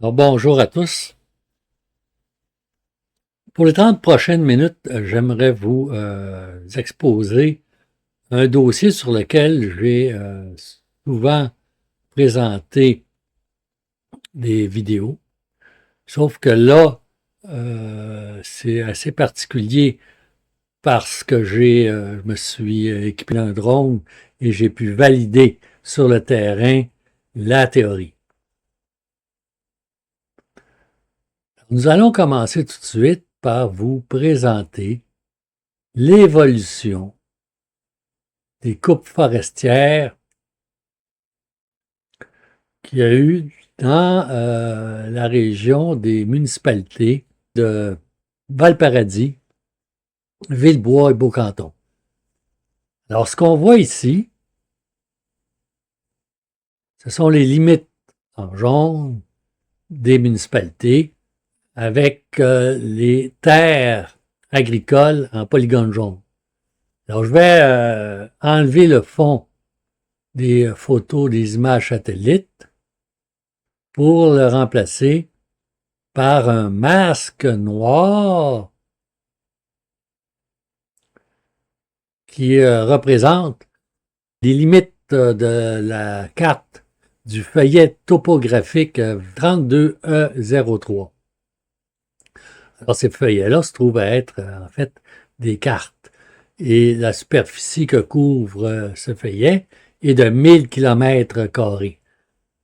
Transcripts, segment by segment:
Alors, bonjour à tous. Pour les 30 prochaines minutes, j'aimerais vous exposer un dossier sur lequel j'ai souvent présenté des vidéos. Sauf que là, c'est assez particulier parce que je me suis équipé d'un drone et j'ai pu valider sur le terrain la théorie. Nous allons commencer tout de suite par vous présenter l'évolution des coupes forestières qu'il y a eu dans la région des municipalités de Valparadis, Villebois et Beaucanton. Alors, ce qu'on voit ici, ce sont les limites en jaune des municipalités avec les terres agricoles en polygone jaune. Alors, je vais enlever le fond des photos, des images satellites pour le remplacer par un masque noir qui représente les limites de la carte du feuillet topographique 32E03. Alors, ces feuillets-là se trouvent à être en fait des cartes. Et la superficie que couvre ce feuillet est de 1000 km².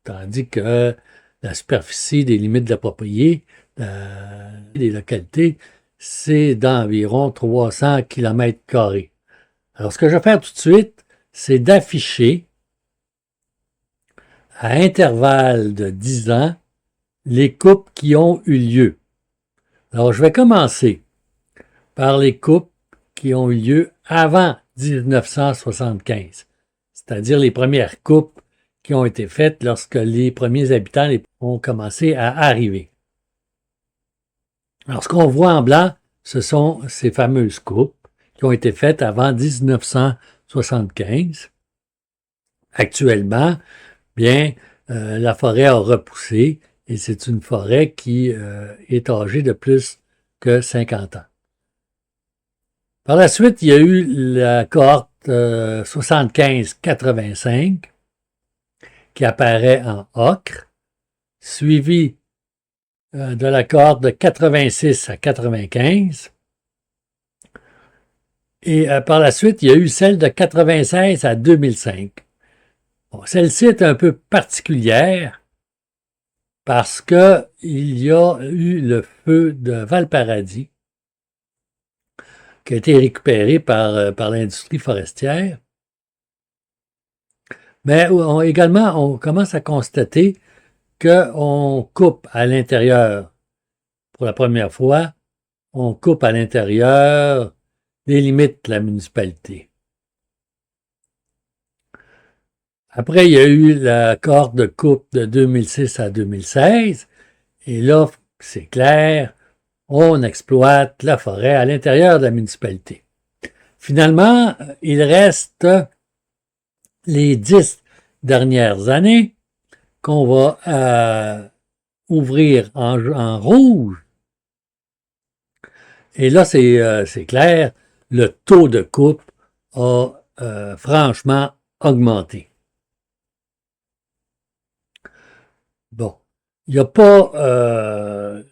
Tandis que la superficie des limites de la propriété, des localités, c'est d'environ 300 km². Alors, ce que je vais faire tout de suite, c'est d'afficher à intervalles de 10 ans les coupes qui ont eu lieu. Alors, je vais commencer par les coupes qui ont eu lieu avant 1975, c'est-à-dire les premières coupes qui ont été faites lorsque les premiers habitants ont commencé à arriver. Alors, ce qu'on voit en blanc, ce sont ces fameuses coupes qui ont été faites avant 1975. Actuellement, bien, la forêt a repoussé et c'est une forêt qui est âgée de plus que 50 ans. Par la suite, il y a eu la cohorte 75-85 qui apparaît en ocre, suivie de la cohorte de 86 à 95. Et par la suite, il y a eu celle de 96 à 2005. Bon, celle-ci est un peu particulière parce qu'il y a eu le feu de Valparadis qui a été récupéré par l'industrie forestière. Mais également, on commence à constater qu'on coupe à l'intérieur, pour la première fois, on coupe à l'intérieur des limites de la municipalité. Après, il y a eu la cohorte de coupe de 2006 à 2016, et là, c'est clair, on exploite la forêt à l'intérieur de la municipalité. Finalement, il reste les 10 dernières années qu'on va ouvrir en rouge. Et là, c'est clair, le taux de coupe a franchement augmenté. Bon, il n'y a pas,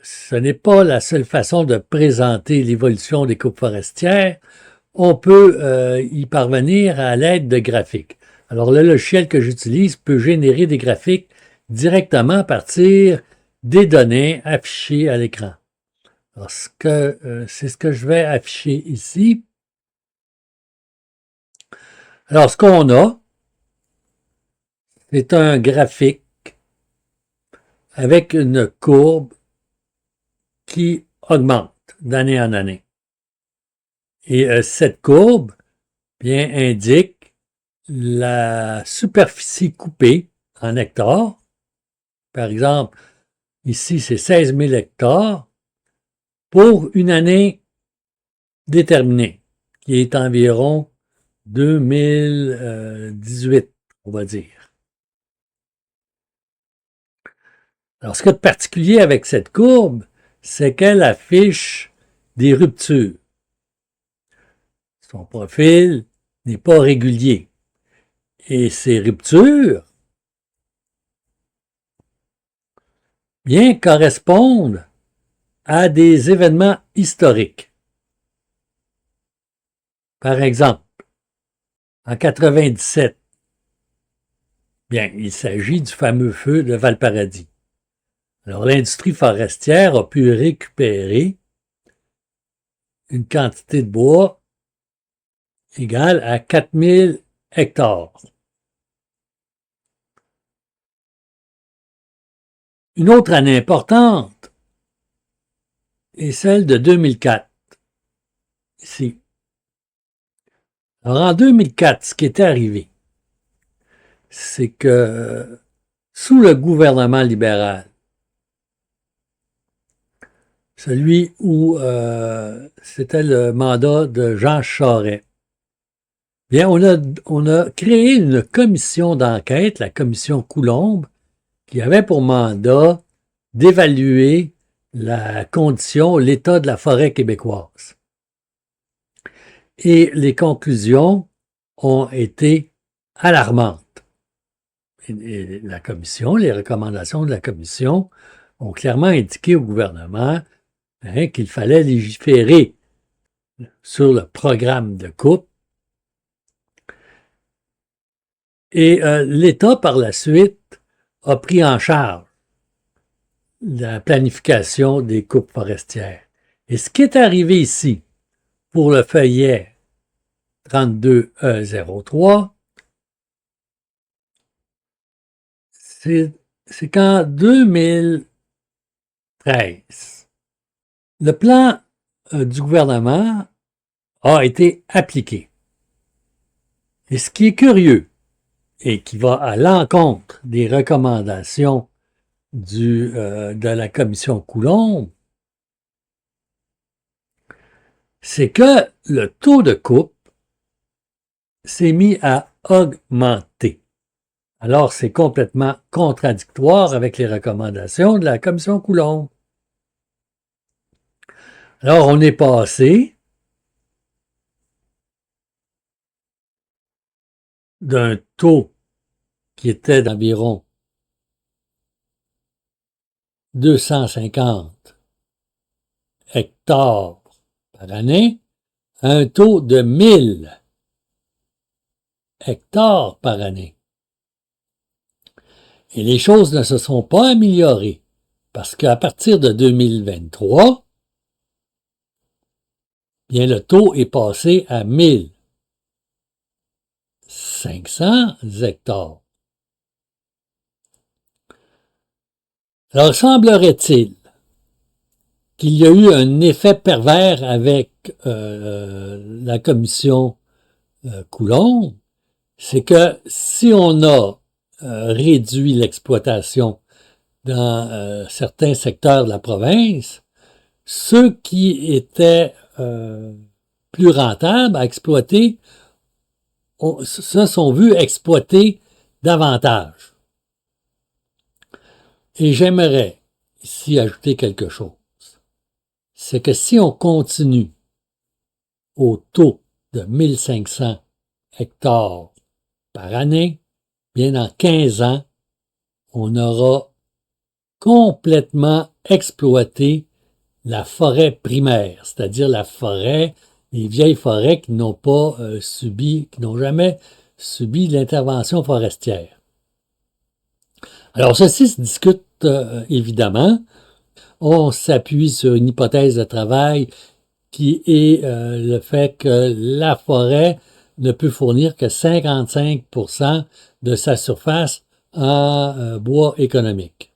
ce n'est pas la seule façon de présenter l'évolution des coupes forestières. On peut y parvenir à l'aide de graphiques. Alors, le logiciel que j'utilise peut générer des graphiques directement à partir des données affichées à l'écran. Alors, c'est ce que je vais afficher ici. Alors, ce qu'on a, c'est un graphique avec une courbe qui augmente d'année en année. Et cette courbe, bien, indique la superficie coupée en hectares. Par exemple, ici, c'est 16 000 hectares pour une année déterminée, qui est environ 2018, on va dire. Alors, ce qu'il y a de particulier avec cette courbe, c'est qu'elle affiche des ruptures. Son profil n'est pas régulier. Et ces ruptures, bien, correspondent à des événements historiques. Par exemple, en 97, bien, il s'agit du fameux feu de Valparadis. Alors, l'industrie forestière a pu récupérer une quantité de bois égale à 4000 hectares. Une autre année importante est celle de 2004. Ici. Alors, en 2004, ce qui était arrivé, c'est que sous le gouvernement libéral, celui où c'était le mandat de Jean Charest, bien, on a créé une commission d'enquête, la commission Coulombe, qui avait pour mandat d'évaluer la condition, l'état de la forêt québécoise. Et les conclusions ont été alarmantes. Et la commission, les recommandations de la commission ont clairement indiqué au gouvernement qu'il fallait légiférer sur le programme de coupe. Et l'État, par la suite, a pris en charge la planification des coupes forestières. Et ce qui est arrivé ici, pour le feuillet 32E03, c'est qu'en 2013, le plan du gouvernement a été appliqué. Et ce qui est curieux, et qui va à l'encontre des recommandations de la commission Coulombe, c'est que le taux de coupe s'est mis à augmenter. Alors, c'est complètement contradictoire avec les recommandations de la commission Coulombe. Alors, on est passé d'un taux qui était d'environ 250 hectares par année à un taux de 1000 hectares par année. Et les choses ne se sont pas améliorées parce qu'à partir de 2023, bien, le taux est passé à 1500 hectares. Alors, semblerait-il qu'il y a eu un effet pervers avec la commission Coulombe, c'est que si on a réduit l'exploitation dans certains secteurs de la province, ceux qui étaient plus rentables à exploiter se sont vus exploiter davantage. Et j'aimerais ici ajouter quelque chose. C'est que si on continue au taux de 1500 hectares par année, bien dans 15 ans, on aura complètement exploité la forêt primaire, c'est-à-dire la forêt, les vieilles forêts qui n'ont pas qui n'ont jamais subi l'intervention forestière. Alors, ceci se discute évidemment. On s'appuie sur une hypothèse de travail qui est le fait que la forêt ne peut fournir que 55% de sa surface en bois économique.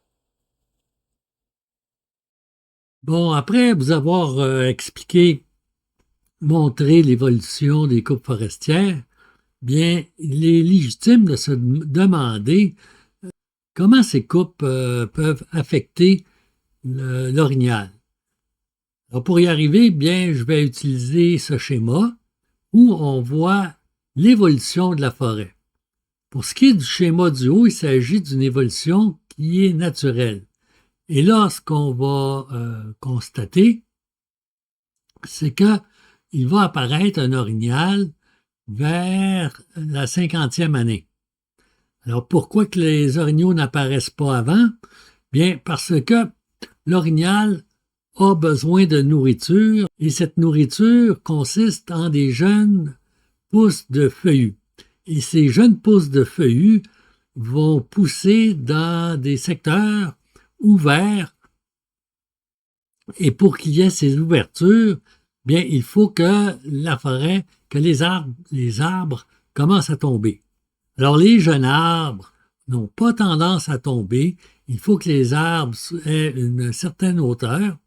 Bon, après vous avoir expliqué, montré l'évolution des coupes forestières, bien, il est légitime de se demander comment ces coupes peuvent affecter l'orignal. Alors pour y arriver, bien, je vais utiliser ce schéma où on voit l'évolution de la forêt. Pour ce qui est du schéma du haut, il s'agit d'une évolution qui est naturelle. Et là, ce qu'on va constater, c'est que il va apparaître un orignal vers la 50e année. Alors, pourquoi que les orignaux n'apparaissent pas avant? Bien, parce que l'orignal a besoin de nourriture et cette nourriture consiste en des jeunes pousses de feuillus. Et ces jeunes pousses de feuillus vont pousser dans des secteurs ouverts. Et pour qu'il y ait ces ouvertures, bien, il faut que la forêt, que les arbres commencent à tomber. Alors, les jeunes arbres n'ont pas tendance à tomber. Il faut que les arbres aient une certaine hauteur.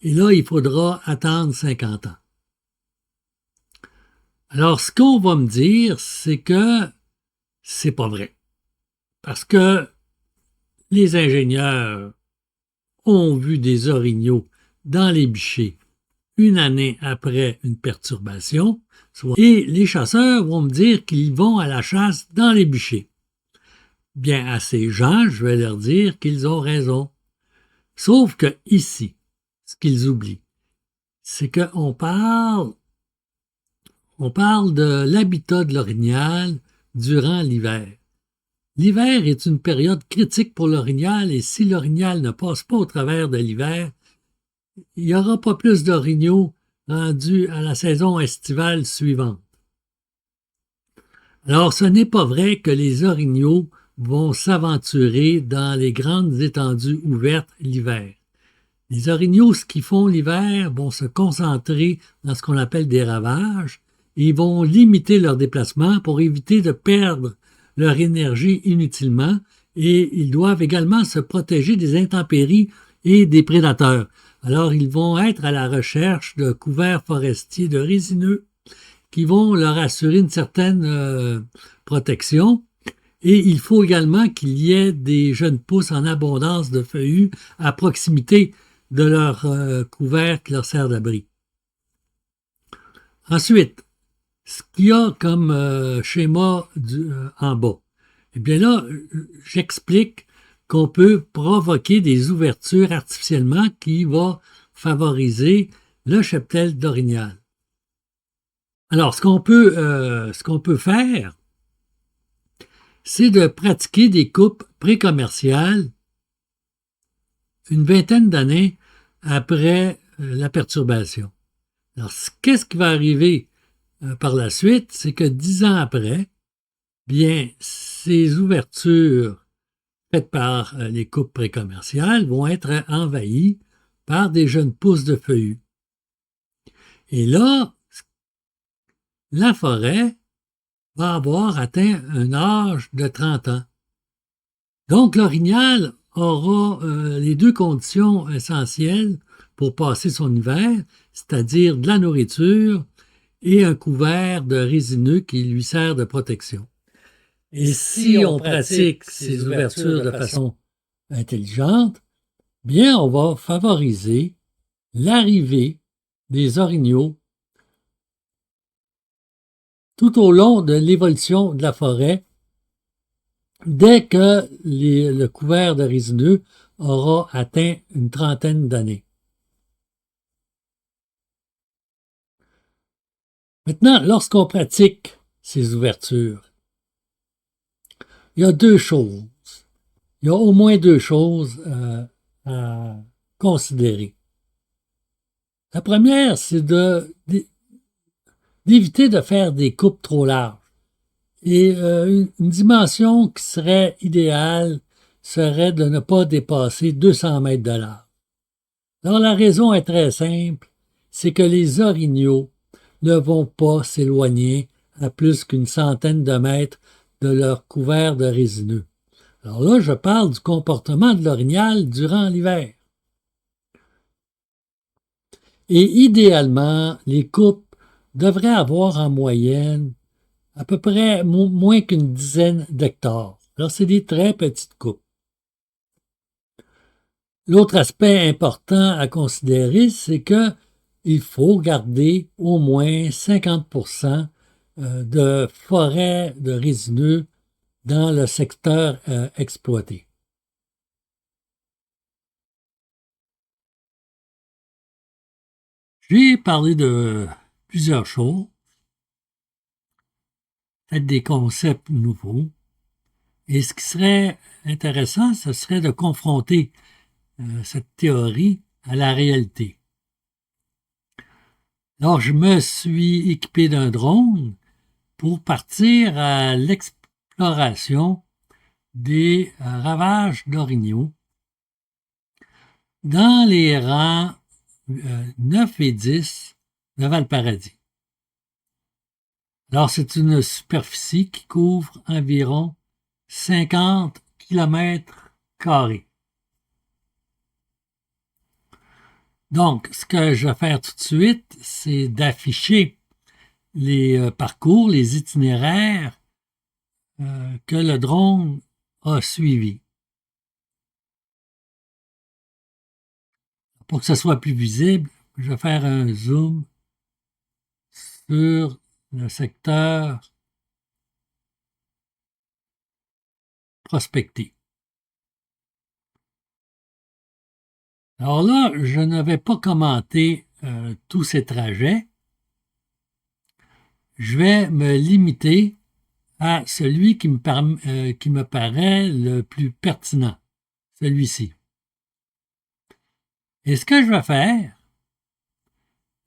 Et là, il faudra attendre 50 ans. Alors, ce qu'on va me dire, c'est que c'est pas vrai. Parce que les ingénieurs ont vu des orignaux dans les bûchers une année après une perturbation, et les chasseurs vont me dire qu'ils vont à la chasse dans les bûchers. Bien, à ces gens, je vais leur dire qu'ils ont raison. Sauf que ici, ce qu'ils oublient, c'est qu'on parle de l'habitat de l'orignal durant l'hiver. L'hiver est une période critique pour l'orignal et si l'orignal ne passe pas au travers de l'hiver, il n'y aura pas plus d'orignaux rendus à la saison estivale suivante. Alors, ce n'est pas vrai que les orignaux vont s'aventurer dans les grandes étendues ouvertes l'hiver. Les orignaux, ce qu'ils font l'hiver, vont se concentrer dans ce qu'on appelle des ravages et ils vont limiter leur déplacement pour éviter de perdre leur énergie inutilement et ils doivent également se protéger des intempéries et des prédateurs. Alors, ils vont être à la recherche de couverts forestiers de résineux qui vont leur assurer une certaine protection. Et il faut également qu'il y ait des jeunes pousses en abondance de feuillus à proximité de leur couvert qui leur sert d'abri. Ensuite, ce qu'il y a comme schéma en bas, eh bien là, j'explique qu'on peut provoquer des ouvertures artificiellement qui vont favoriser le cheptel d'orignal. Alors, ce qu'on peut faire, c'est de pratiquer des coupes précommerciales une vingtaine d'années après la perturbation. Alors, qu'est-ce qui va arriver par la suite? C'est que 10 ans après, bien, ces ouvertures faites par les coupes précommerciales vont être envahies par des jeunes pousses de feuillus. Et là, la forêt va avoir atteint un âge de 30 ans. Donc, l'orignal aura les deux conditions essentielles pour passer son hiver, c'est-à-dire de la nourriture et un couvert de résineux qui lui sert de protection. Et si on pratique ces ouvertures de façon intelligente, bien, on va favoriser l'arrivée des orignaux tout au long de l'évolution de la forêt dès que le couvert de résineux aura atteint une trentaine d'années. Maintenant, lorsqu'on pratique ces ouvertures, il y a deux choses. Il y a au moins deux choses à considérer. La première, c'est d'éviter de faire des coupes trop larges. Et une dimension qui serait idéale serait de ne pas dépasser 200 mètres de large. Alors la raison est très simple, c'est que les orignaux ne vont pas s'éloigner à plus qu'une centaine de mètres de leur couvert de résineux. Alors là, je parle du comportement de l'orignal durant l'hiver. Et idéalement, les coupes devraient avoir en moyenne à peu près moins qu'une dizaine d'hectares. Alors, c'est des très petites coupes. L'autre aspect important à considérer, c'est que il faut garder au moins 50% de forêt de résineux dans le secteur exploité. J'ai parlé de plusieurs choses, peut-être des concepts nouveaux. Et ce qui serait intéressant, ce serait de confronter cette théorie à la réalité. Alors, je me suis équipé d'un drone pour partir à l'exploration des ravages d'orignaux dans les rangs 9 et 10 de Valparadis. Alors, c'est une superficie qui couvre environ 50 kilomètres carrés. Donc, ce que je vais faire tout de suite, c'est d'afficher les parcours, les itinéraires que le drone a suivis. Pour que ce soit plus visible, je vais faire un zoom sur le secteur prospecté. Alors là, je ne vais pas commenter tous ces trajets. Je vais me limiter à celui qui me paraît le plus pertinent, celui-ci. Et ce que je vais faire,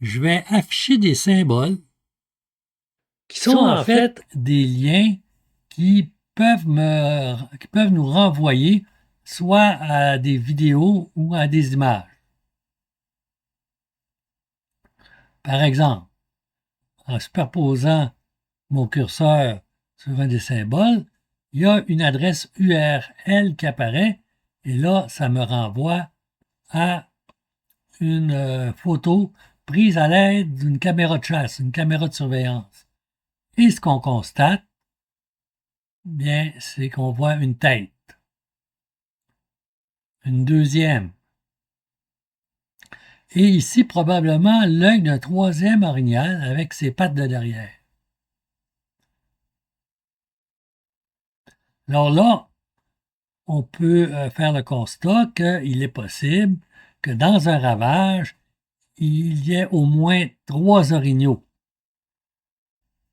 je vais afficher des symboles qui sont en fait des liens qui peuvent nous renvoyer soit à des vidéos ou à des images. Par exemple, en superposant mon curseur sur un des symboles, il y a une adresse URL qui apparaît et là, ça me renvoie à une photo prise à l'aide d'une caméra de chasse, une caméra de surveillance. Et ce qu'on constate, bien, c'est qu'on voit une tête. Une deuxième. Et ici, probablement, l'œil d'un troisième orignal avec ses pattes de derrière. Alors là, on peut faire le constat qu'il est possible que dans un ravage, il y ait au moins 3 orignaux.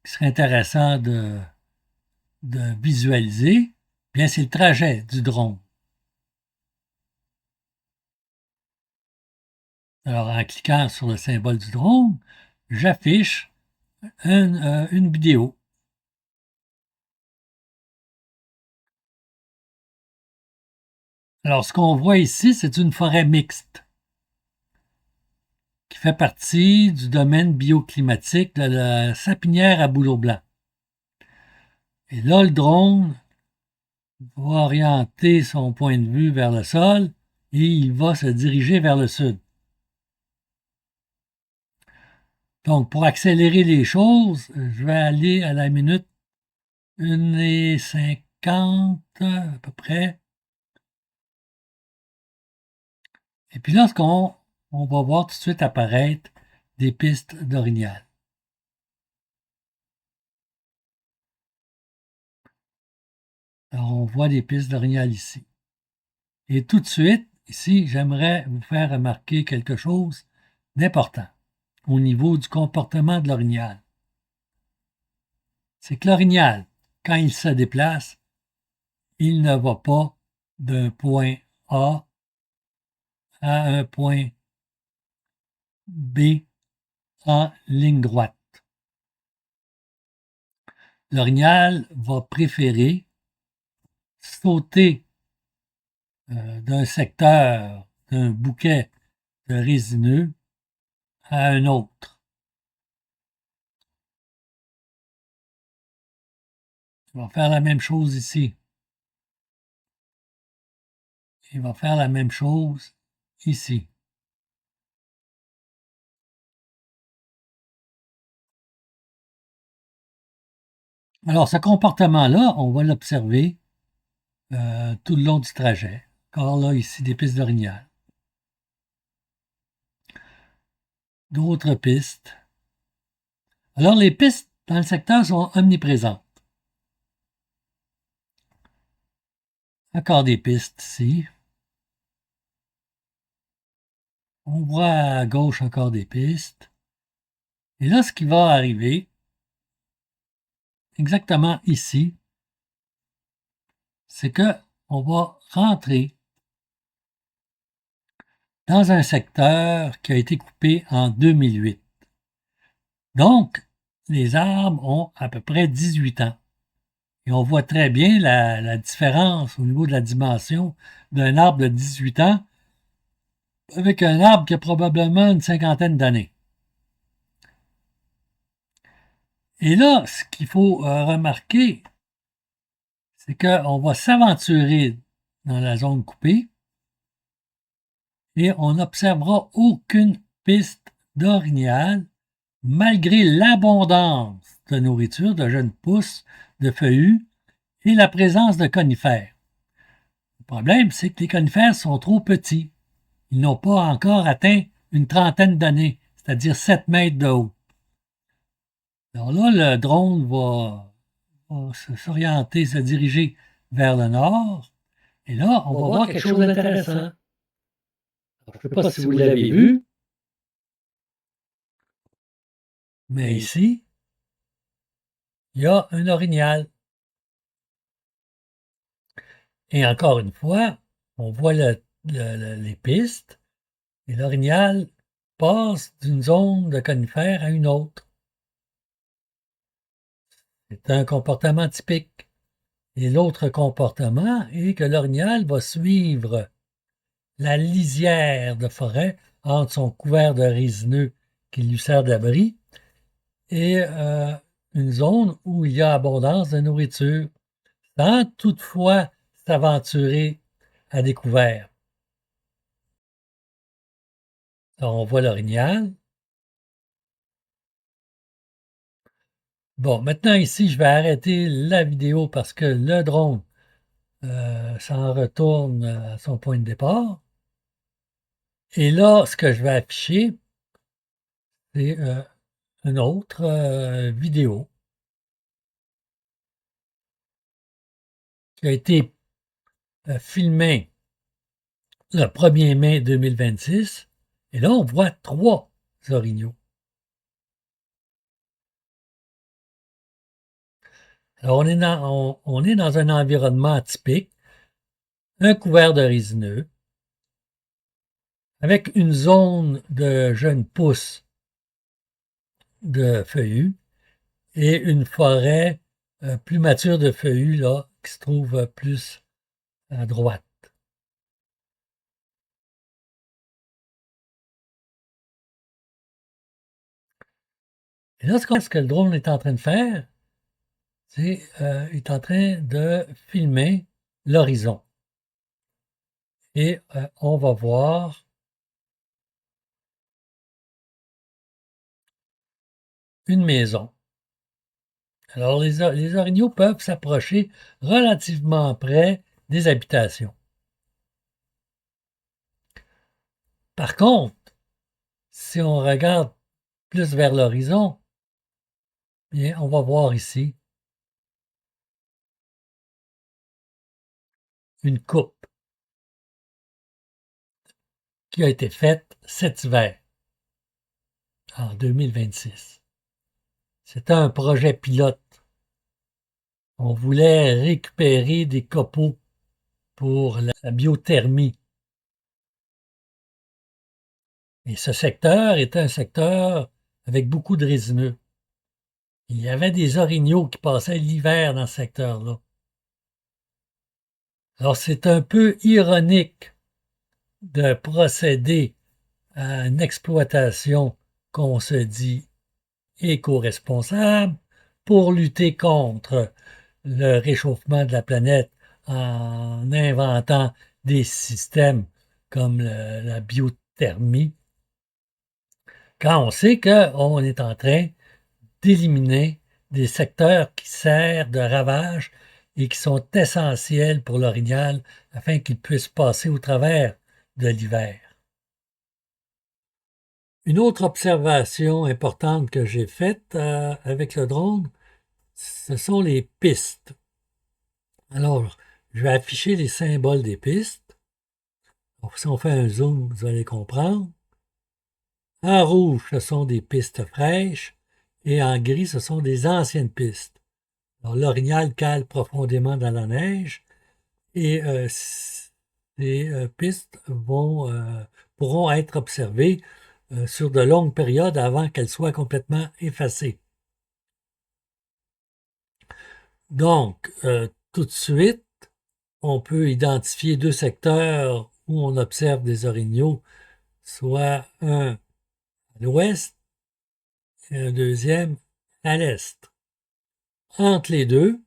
Ce serait intéressant de visualiser. Bien, c'est le trajet du drone. Alors, en cliquant sur le symbole du drone, j'affiche une vidéo. Alors, ce qu'on voit ici, c'est une forêt mixte qui fait partie du domaine bioclimatique de la sapinière à bouleau blanc. Et là, le drone va orienter son point de vue vers le sol et il va se diriger vers le sud. Donc, pour accélérer les choses, je vais aller à la minute 1:50 à peu près. Et puis là, on va voir tout de suite apparaître des pistes d'orignal. Alors, on voit des pistes d'orignal ici. Et tout de suite, ici, j'aimerais vous faire remarquer quelque chose d'important au niveau du comportement de l'orignal. C'est que l'orignal, quand il se déplace, il ne va pas d'un point A à un point B en ligne droite. L'orignal va préférer sauter d'un secteur, d'un bouquet de résineux à un autre. Il va faire la même chose ici. Il va faire la même chose ici. Alors, ce comportement-là, on va l'observer tout le long du trajet. Encore là, ici, des pistes d'orignal. D'autres pistes. Alors, les pistes dans le secteur sont omniprésentes. Encore des pistes ici. On voit à gauche encore des pistes. Et là, ce qui va arriver, exactement ici, c'est que on va rentrer dans un secteur qui a été coupé en 2008. Donc, les arbres ont à peu près 18 ans. Et on voit très bien la différence au niveau de la dimension d'un arbre de 18 ans avec un arbre qui a probablement une cinquantaine d'années. Et là, ce qu'il faut remarquer, c'est qu'on va s'aventurer dans la zone coupée et on n'observera aucune piste d'orignal malgré l'abondance de nourriture, de jeunes pousses, de feuillus et la présence de conifères. Le problème, c'est que les conifères sont trop petits. Ils n'ont pas encore atteint une trentaine d'années, c'est-à-dire 7 mètres de haut. Alors là, le drone va s'orienter, se diriger vers le nord. Et là, on va voir quelque chose d'intéressant. Je ne sais pas si vous l'avez vu, mais ici, il y a un orignal. Et encore une fois, on voit les pistes et l'orignal passe d'une zone de conifères à une autre. C'est un comportement typique. Et l'autre comportement est que l'orignal va suivre la lisière de forêt entre son couvert de résineux qui lui sert d'abri et une zone où il y a abondance de nourriture, sans toutefois s'aventurer à découvert. Alors, on voit l'orignal. Bon, maintenant ici, je vais arrêter la vidéo parce que le drone s'en retourne à son point de départ. Et là, ce que je vais afficher, c'est une autre vidéo qui a été filmée le 1er mai 2026. Et là, on voit 3 orignaux. Alors, on est dans un environnement atypique, un couvert de résineux, avec une zone de jeunes pousses de feuillus et une forêt plus mature de feuillus là, qui se trouve plus à droite. Et là, ce que le drone est en train de faire, c'est il est en train de filmer l'horizon. Et on va voir une maison. Alors, les orignaux peuvent s'approcher relativement près des habitations. Par contre, si on regarde plus vers l'horizon, bien, on va voir ici une coupe qui a été faite cet hiver, en 2026. C'était un projet pilote. On voulait récupérer des copeaux pour la biothermie. Et ce secteur était un secteur avec beaucoup de résineux. Il y avait des orignaux qui passaient l'hiver dans ce secteur-là. Alors, c'est un peu ironique de procéder à une exploitation qu'on se dit éco-responsable pour lutter contre le réchauffement de la planète en inventant des systèmes comme la biothermie, quand on sait qu'on est en train d'éliminer des secteurs qui servent de ravage et qui sont essentiels pour l'orignal afin qu'il puisse passer au travers de l'hiver. Une autre observation importante que j'ai faite avec le drone, ce sont les pistes. Alors, je vais afficher les symboles des pistes. Donc, si on fait un zoom, vous allez comprendre. En rouge, ce sont des pistes fraîches et en gris, ce sont des anciennes pistes. Alors, l'orignal cale profondément dans la neige et ces pistes pourront être observées sur de longues périodes avant qu'elles soient complètement effacées. Donc, tout de suite, on peut identifier deux secteurs où on observe des orignaux, soit un à l'ouest et un deuxième à l'est. Entre les deux,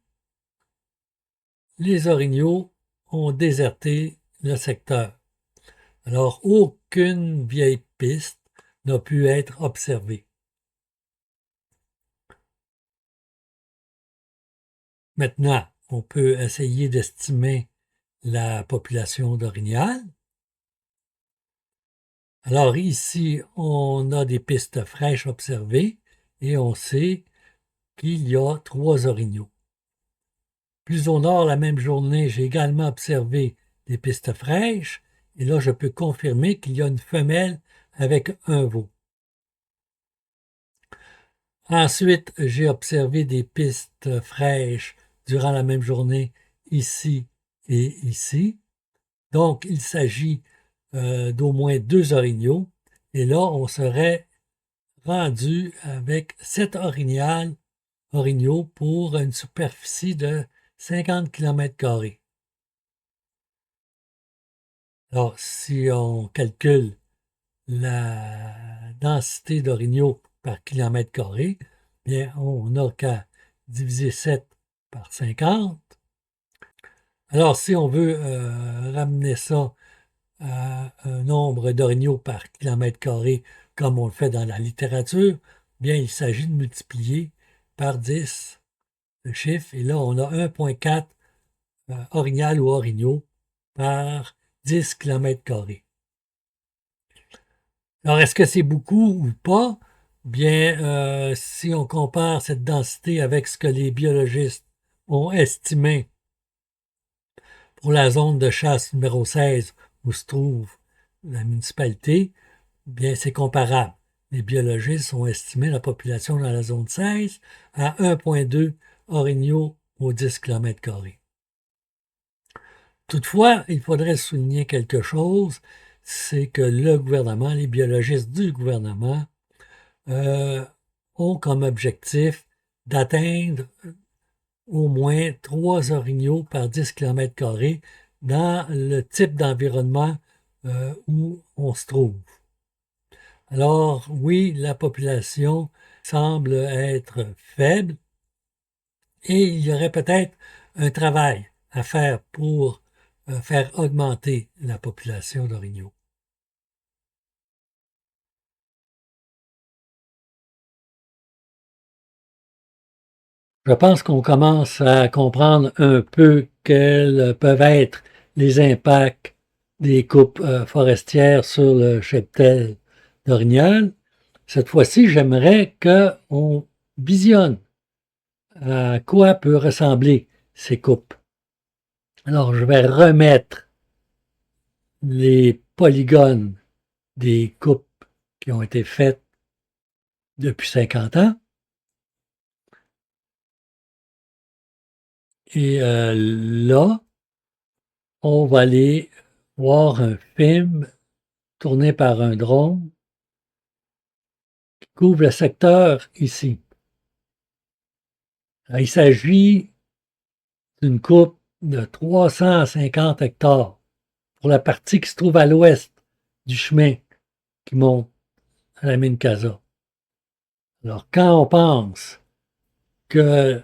les orignaux ont déserté le secteur. Alors, aucune vieille piste n'a pu être observée. Maintenant, on peut essayer d'estimer la population d'orignal. Alors ici, on a des pistes fraîches observées et on sait qu'il y a 3 orignaux. Plus au nord, la même journée, j'ai également observé des pistes fraîches et là, je peux confirmer qu'il y a une femelle avec un veau. Ensuite, j'ai observé des pistes fraîches durant la même journée ici et ici. Donc, il s'agit d'au moins 2 orignaux. Et là, on serait rendu avec 7 orignaux pour une superficie de 50 km². Alors, si on calcule la densité d'orignaux par kilomètre carré, bien, on n'a qu'à diviser 7 par 50. Alors, si on veut ramener ça à un nombre d'orignaux par kilomètre carré, comme on le fait dans la littérature, bien, il s'agit de multiplier par 10 le chiffre, et là, on a 1,4 orignal ou orignaux par 10 km². Alors, est-ce que c'est beaucoup ou pas? Bien, si on compare cette densité avec ce que les biologistes ont estimé pour la zone de chasse numéro 16 où se trouve la municipalité, bien, c'est comparable. Les biologistes ont estimé la population dans la zone 16 à 1,2 orignaux aux 10 km². Toutefois, il faudrait souligner quelque chose, c'est que le gouvernement, les biologistes du gouvernement, ont comme objectif d'atteindre au moins 3 orignaux par 10 km² dans le type d'environnement où on se trouve. Alors, oui, la population semble être faible et il y aurait peut-être un travail à faire pour faire augmenter la population d'orignaux. Je pense qu'on commence à comprendre un peu quels peuvent être les impacts des coupes forestières sur le cheptel d'orignal. Cette fois-ci, j'aimerais qu'on visionne à quoi peut ressembler ces coupes. Alors, je vais remettre les polygones des coupes qui ont été faites depuis 50 ans. Et là, on va aller voir un film tourné par un drone qui couvre le secteur ici. Alors, il s'agit d'une coupe de 350 hectares pour la partie qui se trouve à l'ouest du chemin qui monte à la mine Casa. Alors, quand on pense que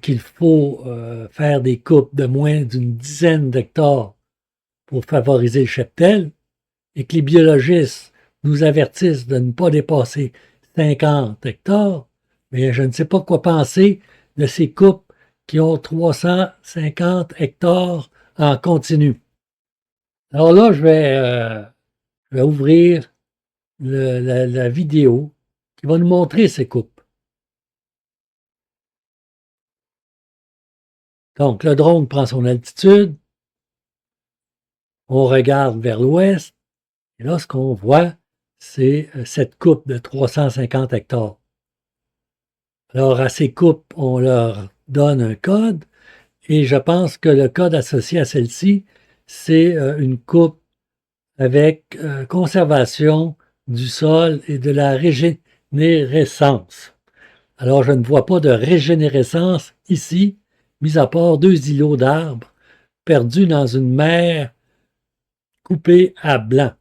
qu'il faut faire des coupes de moins d'une dizaine d'hectares pour favoriser le cheptel et que les biologistes nous avertissent de ne pas dépasser 50 hectares, mais je ne sais pas quoi penser de ces coupes qui ont 350 hectares en continu. Alors là, je vais ouvrir la vidéo qui va nous montrer ces coupes. Donc, le drone prend son altitude, on regarde vers l'ouest, et là, ce qu'on voit, c'est cette coupe de 350 hectares. Alors, à ces coupes, on leur donne un code et je pense que le code associé à celle-ci, c'est une coupe avec conservation du sol et de la régénérescence. Alors, je ne vois pas de régénérescence ici, mis à part 2 îlots d'arbres perdus dans une mer coupée à blanc.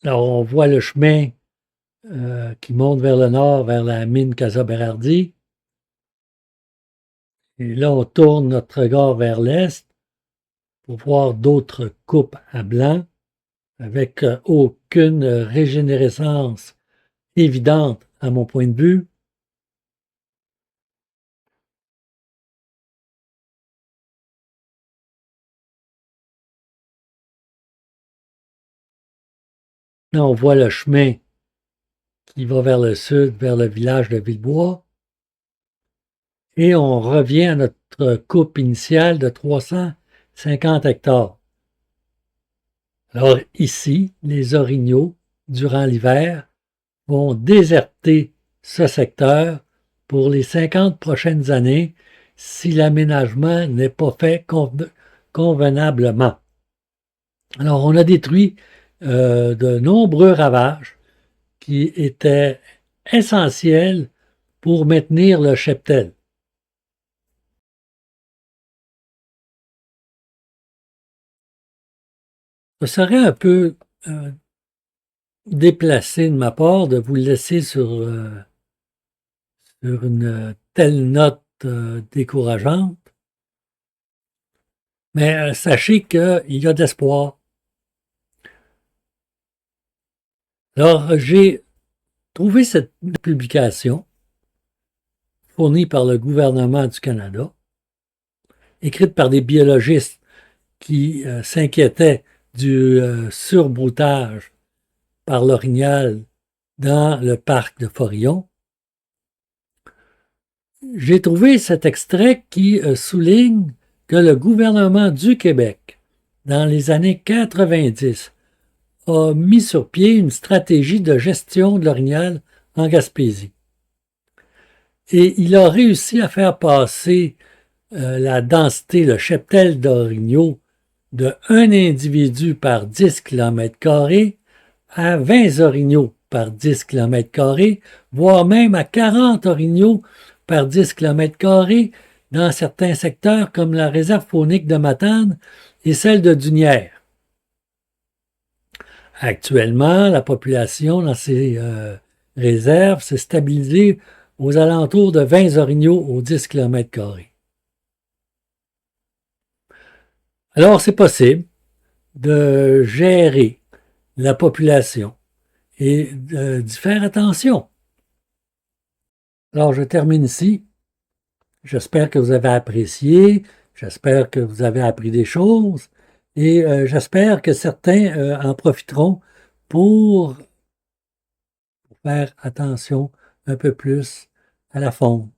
Alors, on voit le chemin qui monte vers le nord, vers la mine Casa Berardi. Et là, on tourne notre regard vers l'est pour voir d'autres coupes à blanc avec aucune régénérescence évidente à mon point de vue. Là, on voit le chemin qui va vers le sud, vers le village de Villebois. Et on revient à notre coupe initiale de 350 hectares. Alors ici, les orignaux, durant l'hiver, vont déserter ce secteur pour les 50 prochaines années si l'aménagement n'est pas fait convenablement. Alors, on a détruit de nombreux ravages qui étaient essentiels pour maintenir le cheptel. Ce serait un peu déplacé de ma part de vous laisser sur une telle note décourageante. Mais sachez qu'il y a d'espoir. Alors, j'ai trouvé cette publication fournie par le gouvernement du Canada, écrite par des biologistes qui s'inquiétaient du surbroutage par l'orignal dans le parc de Forillon. J'ai trouvé cet extrait qui souligne que le gouvernement du Québec, dans les années 90, a mis sur pied une stratégie de gestion de l'orignal en Gaspésie. Et il a réussi à faire passer la densité, le cheptel d'orignaux, de 1 individu par 10 km² à 20 orignaux par 10 km², voire même à 40 orignaux par 10 km² dans certains secteurs comme la réserve faunique de Matane et celle de Dunière. Actuellement, la population dans ces réserves s'est stabilisée aux alentours de 20 orignaux aux 10 km². Alors, c'est possible de gérer la population et d'y faire attention. Alors, je termine ici. J'espère que vous avez apprécié, j'espère que vous avez appris des choses et j'espère que certains en profiteront pour faire attention un peu plus à la faune.